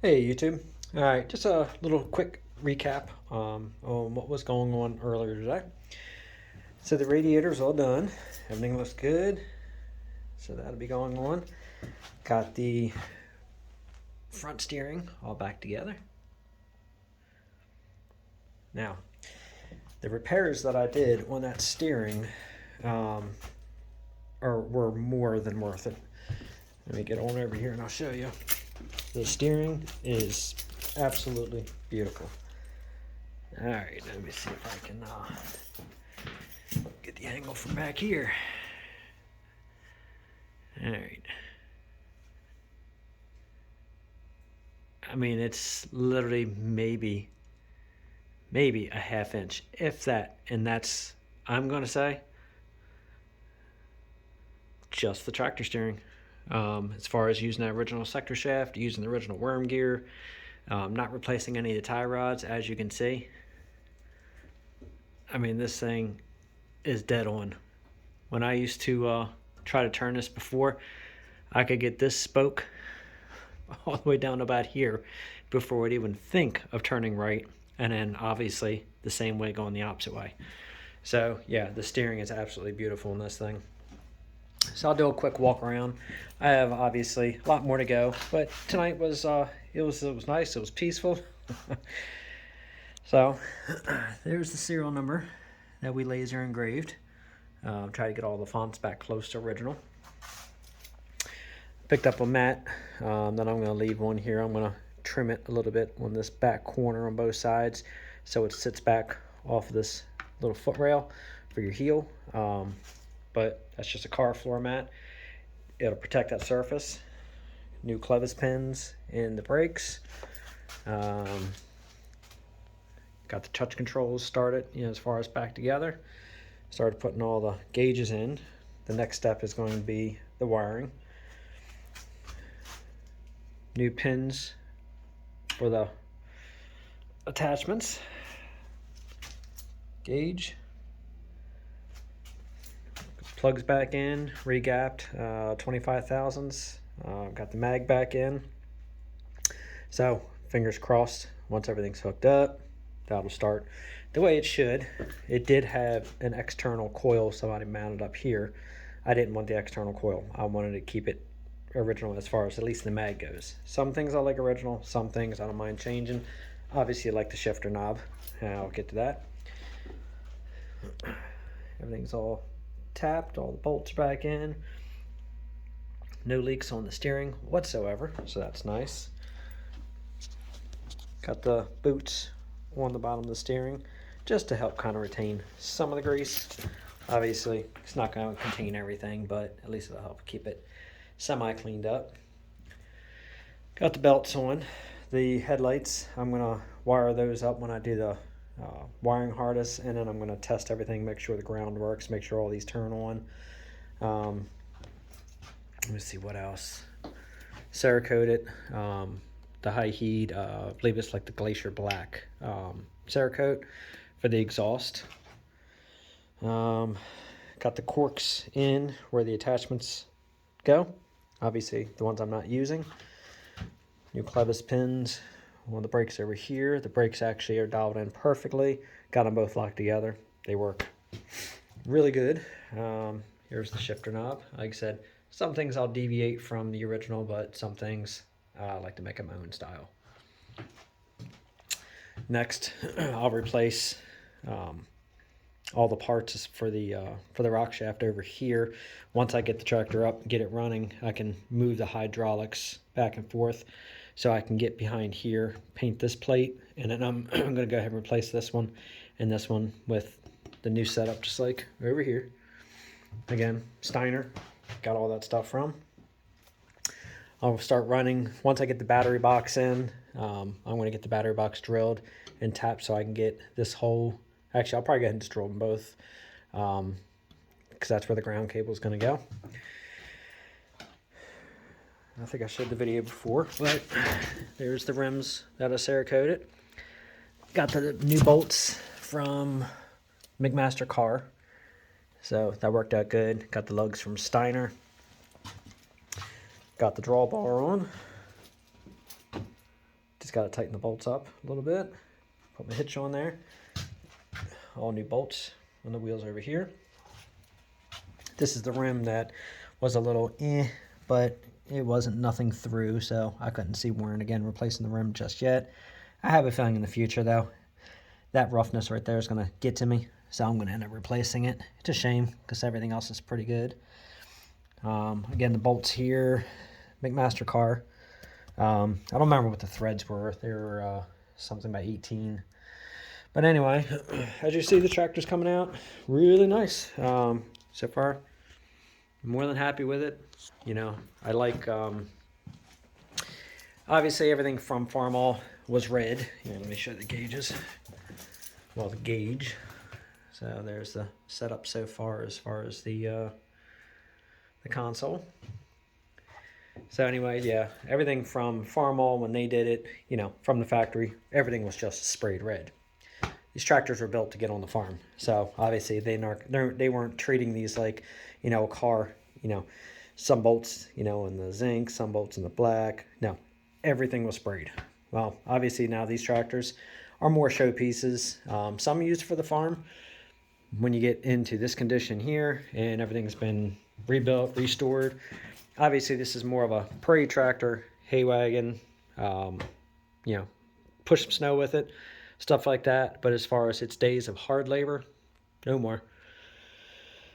Hey YouTube. All right, just a little quick recap on what was going on earlier today. So the radiator's all done. Everything looks good. So that'll be going on. Got the front steering all back together. Now, the repairs that I did on that steering were more than worth it. Let me get on over here and I'll show you. The steering is absolutely beautiful. All right, let me see if I can get the angle from back here. All right. I mean, it's literally maybe a half inch, if that, and that's, I'm gonna say, just the tractor steering. As far as using the original sector shaft, using the original worm gear, not replacing any of the tie rods, as you can see. I mean, this thing is dead on. When I used to try to turn this before, I could get this spoke all the way down about here before I'd even think of turning right, and then obviously the same way going the opposite way. So yeah, the steering is absolutely beautiful in this thing. So I'll do a quick walk around. I have obviously a lot more to go, but tonight was it was nice. It was peaceful. So there's the serial number that we laser engraved. Try to get all the fonts back close to original. Picked up a mat that I'm going to leave on here. I'm going to trim it a little bit on this back corner on both sides so it sits back off of this little foot rail for your heel. But that's just a car floor mat. It'll protect that surface. New clevis pins in the brakes. Got the touch controls started, as far as back together. Started putting all the gauges in. The next step is going to be the wiring. New pins for the attachments. Gauge. Plugs back in, regapped, 25 thousandths. Got the mag back in. So, fingers crossed, once everything's hooked up, that'll start the way it should. It did have an external coil somebody mounted up here. I didn't want the external coil. I wanted to keep it original as far as at least the mag goes. Some things I like original, some things I don't mind changing. Obviously, I like the shifter knob. I'll get to that. Everything's all tapped, all the bolts back in. No leaks on the steering whatsoever, so that's nice. Got the boots on the bottom of the steering just to help kind of retain some of the grease. Obviously, it's not going to contain everything, but at least it'll help keep it semi-cleaned up. Got the belts on. The headlights, I'm going to wire those up when I do the wiring harness, and then I'm going to test everything, make sure the ground works, make sure all these turn on. Let me see what else. Cerakote it. The high heat, I believe it's like the Glacier Black Cerakote for the exhaust. Got the corks in where the attachments go. Obviously, the ones I'm not using. New clevis pins on the brakes over here. The brakes actually are dialed in perfectly. Got them both locked together. They work really good. Here's the shifter knob. Like I said, some things I'll deviate from the original, but some things I like to make it my own style. Next, I'll replace all the parts for the rock shaft over here. Once I get the tractor up and get it running, I can move the hydraulics back and forth so I can get behind here, paint this plate, and then I'm going to go ahead and replace this one and this one with the new setup, just like over here. Again, Steiner, got all that stuff from. I'll start running. Once I get the battery box in, I'm going to get the battery box drilled and tapped so I can get this hole. Actually, I'll probably go ahead and just drill them both because that's where the ground cable is going to go. I think I showed the video before, but there's the rims that are Cerakoted. Got the new bolts from McMaster Car, so that worked out good. Got the lugs from Steiner. Got the drawbar on. Just got to tighten the bolts up a little bit. Put my hitch on there. All new bolts on the wheels over here. This is the rim that was a little but it wasn't nothing through, so I couldn't see wearing again replacing the rim just yet. I have a feeling in the future though, that roughness right there is going to get to me, so I'm going to end up replacing it. It's a shame because everything else is pretty good. Again, the bolts here, McMaster car. I don't remember what the threads were. They were something by 18. But anyway, as you see, the tractor's coming out really nice. So far, I'm more than happy with it. You know, I like, obviously everything from Farmall was red. Here, let me show the gauges. Well, the gauge. So there's the setup so far as the console. So anyway, yeah, everything from Farmall when they did it, you know, from the factory, everything was just sprayed red. These tractors were built to get on the farm, so obviously they weren't treating these like, you know, a car, you know, some bolts, you know, in the zinc, some bolts in the black. No, everything was sprayed. Well, obviously now these tractors are more showpieces. Some used for the farm. When you get into this condition here and everything's been rebuilt, restored, obviously this is more of a prairie tractor, hay wagon, you know, push some snow with it, stuff like that. But as far as its days of hard labor, no more.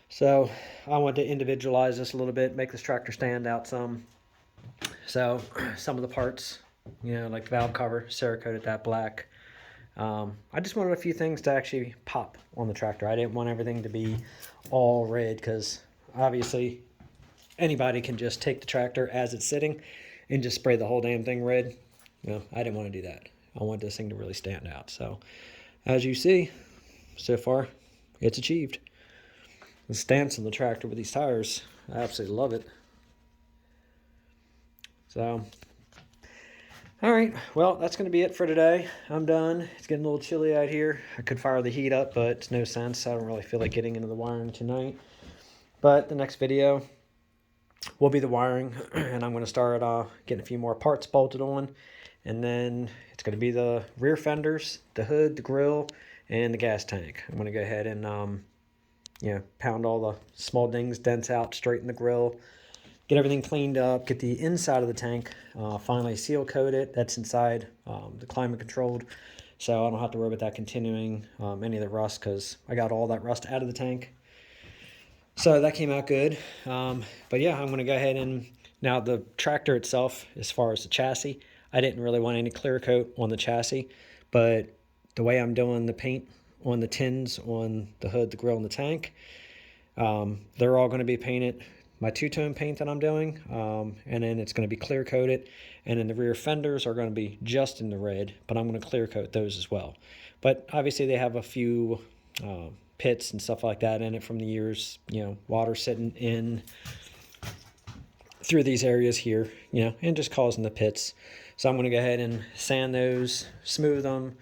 So I want to individualize this a little bit, make this tractor stand out some. So some of the parts, you know, like the valve cover, Cerakoted that black. I just wanted a few things to actually pop on the tractor. I didn't want everything to be all red because obviously anybody can just take the tractor as it's sitting and just spray the whole damn thing red. You know, I didn't want to do that. I want this thing to really stand out. So as you see, so far, it's achieved. The stance on the tractor with these tires, I absolutely love it. So, all right, well, that's going to be it for today. I'm done. It's getting a little chilly out here. I could fire the heat up, but it's no sense. I don't really feel like getting into the wiring tonight. But the next video will be the wiring, and I'm going to start getting a few more parts bolted on. And then it's going to be the rear fenders, the hood, the grill, and the gas tank. I'm going to go ahead and you know, pound all the small dings, dents out, straighten the grill, get everything cleaned up, get the inside of the tank finally seal coated. That's inside the climate controlled, so I don't have to worry about that continuing any of the rust, because I got all that rust out of the tank. So that came out good. But yeah, I'm going to go ahead and now the tractor itself, as far as the chassis, I didn't really want any clear coat on the chassis, but the way I'm doing the paint on the tins, on the hood, the grill, and the tank, they're all going to be painted my two-tone paint that I'm doing, and then it's going to be clear coated, and then the rear fenders are going to be just in the red, but I'm going to clear coat those as well. But obviously they have a few pits and stuff like that in it from the years, you know, water sitting in through these areas here, you know, and just causing the pits. So I'm going to go ahead and sand those, smooth them.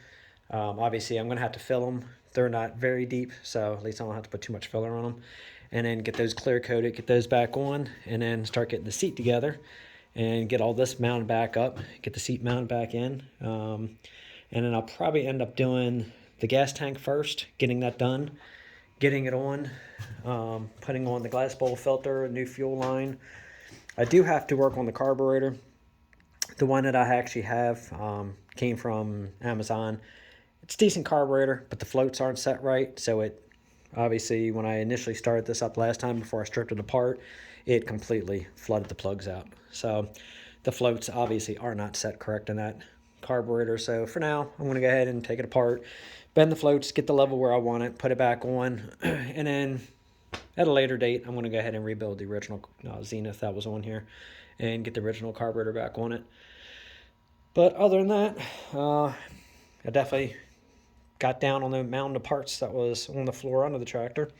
Obviously I'm going to have to fill them. They're not very deep, so at least I don't have to put too much filler on them. And then get those clear coated, get those back on, and then start getting the seat together and get all this mounted back up, get the seat mounted back in. And then I'll probably end up doing the gas tank first, getting that done, getting it on, putting on the glass bowl filter, a new fuel line. I do have to work on the carburetor. The one that I actually have came from Amazon. It's a decent carburetor, but the floats aren't set right, so it obviously when I initially started this up last time before I stripped it apart, it completely flooded the plugs out. So the floats obviously are not set correct in that carburetor. So for now, I'm going to go ahead and take it apart, bend the floats, get the level where I want it, put it back on, and then at a later date, I'm going to go ahead and rebuild the original Zenith that was on here and get the original carburetor back on it. But other than that, I definitely got down on the mountain of parts that was on the floor under the tractor.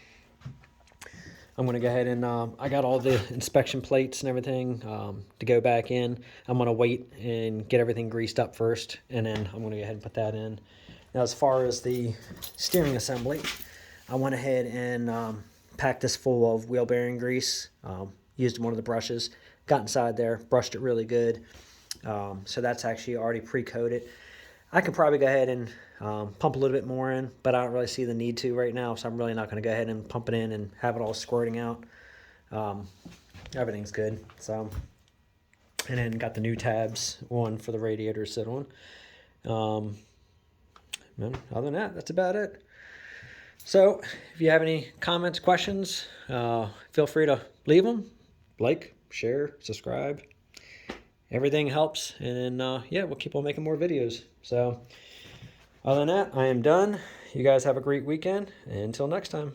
I'm going to go ahead and I got all the inspection plates and everything to go back in. I'm going to wait and get everything greased up first, and then I'm going to go ahead and put that in. Now, as far as the steering assembly, I went ahead and packed this full of wheel bearing grease. Used one of the brushes, got inside there, brushed it really good. So that's actually already pre-coated. I could probably go ahead and pump a little bit more in, but I don't really see the need to right now, so I'm really not going to go ahead and pump it in and have it all squirting out. Everything's good. So, and then got the new tabs, one for the radiator to sit on. And other than that, that's about it. So if you have any comments, questions, feel free to leave them. Like, share, subscribe. Everything helps. And then, yeah, we'll keep on making more videos. So other than that, I am done. You guys have a great weekend. And until next time.